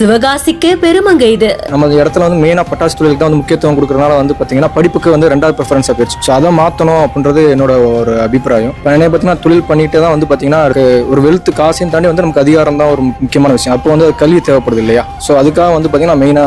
சிவகாசிக்கு பெருமங்க இது. நம்ம இடத்துல வந்து மெயினா பட்டாசு தொழிலுக்கு தான் வந்து முக்கியத்துவம் கொடுக்கறதுனால வந்து பாத்தீங்கன்னா படிப்புக்கு வந்து 2வது ப்ரிஃபரன்ஸா போயிடுச்சு. ஸோ அதை மாற்றணும் அப்படின்றது என்னோட ஒரு அபிப்பிராயம். என்னை பார்த்தீங்கன்னா தொழில் பண்ணிட்டு தான் வந்து பாத்தீங்கன்னா ஒரு வெல்த் காசையும் தாண்டி வந்து நமக்கு அதிகாரம் தான் ஒரு முக்கியமான விஷயம். அப்போ வந்து கல்வி தேவைப்படுது இல்லையா? ஸோ அதுக்காக வந்து பாத்தீங்கன்னா மெயினா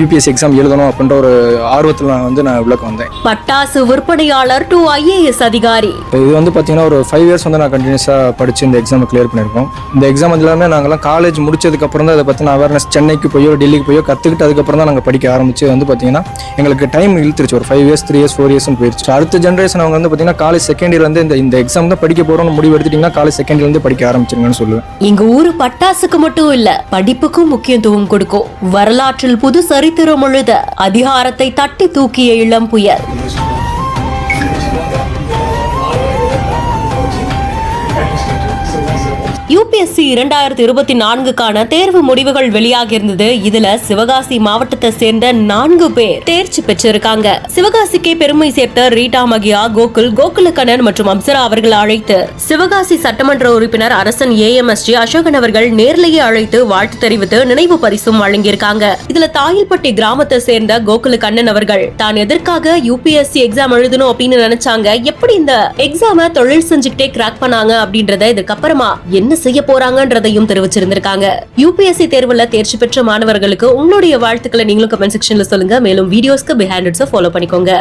UPSC எக்ஸாம் எழுதணும் அப்படின்ற ஒரு ஆர்வத்தில் நான் விளக்க வந்தேன். பட்டாசு விற்பனையாளர் டு IAS அதிகாரி. இது வந்து பாத்தீங்கன்னா ஒரு 5 இயர்ஸ் வந்து நான் கண்டினியூஸா படிச்சு இந்த எக்ஸாம் கிளியர் பண்ணியிருக்கோம். இந்த எக்ஸாம் எல்லாமே நாங்கெல்லாம் காலேஜ் முடிச்சதுக்கு அப்புறம் தான் இதை பத்தின அவேர்னஸ் சென்னைக்கு போயோ டெல்லிக்கு போயோ கத்துக்கிட்டு அதுக்கப்புறம் தான் நாங்கள் படிக்க ஆரம்பிச்சு வந்து பாத்தீங்கன்னா எங்களுக்கு டைம் இழுத்துருச்சு. ஒரு 5 இயர்ஸ் 3 இயர்ஸ் 4 இயர்ஸ் போயிடுச்சு. அடுத்த ஜென்ரேஷன் அவங்க வந்து பாத்தீங்கன்னா காலேஜ் செகண்ட் இயர்ல இருந்து இந்த எக்ஸாம் தான் படிக்க போறோம்னு முடிவு எடுத்துட்டீங்கன்னா காலேஜ் செகண்ட் இயர்ல இருந்து படிக்க ஆரம்பிச்சிருங்கன்னு சொல்லுவேன். எங்க ஊரு பட்டாசுக்கு மட்டும் இல்ல, படிப்புக்கும் முக்கியத்துவம் கொடுக்கும். வரலாற்றில் புது சரித்திரம் எழுத அதிகாரத்தை தட்டி தூக்கிய இளம் புயல். UPSC 2024க்கான தேர்வு முடிவுகள் வெளியாகி இருந்தது. இதுல சிவகாசி மாவட்டத்தை சேர்ந்த 4 பேர் தேர்ச்சி பெற்றிருக்காங்க. சிவகாசிக்கே பெருமை சேர்த்த ரீட்டா மகியா, கோகுலக்கண்ணன் மற்றும் அப்சரா அவர்கள் அழைத்து சிவகாசி சட்டமன்ற உறுப்பினர் அரசன் AMSG அசோகன் அவர்கள் நேர்லையே அழைத்து வாழ்த்து தெரிவித்து நினைவு பரிசும் வழங்கியிருக்காங்க. இதுல தாயில்பட்டி கிராமத்தை சேர்ந்த கோகுலக்கண்ணன் அவர்கள் தான் எதற்காக UPSC எக்ஸாம் எழுதணும் அப்படின்னு நினைச்சாங்க, எப்படி இந்த எக்ஸாம தொழில் செஞ்சுக்கிட்டே கிராக் பண்ணாங்க அப்படின்றத இதுக்கப்புறமா என்ன செய்ய போறாங்கன்றதையும் தெரிவிச்சிருந்திருக்காங்க. UPSC தேர்வுல தேர்ச்சி பெற்ற மாணவர்களுக்கு உங்களுடைய வாழ்த்துக்களை நீங்களும் கமெண்ட் செக்ஷன்ல சொல்லுங்க. மேலும் வீடியோஸ்க்கு பிஹைண்ட் இட்ஸ் ஃபாலோ பண்ணிக்கோங்க.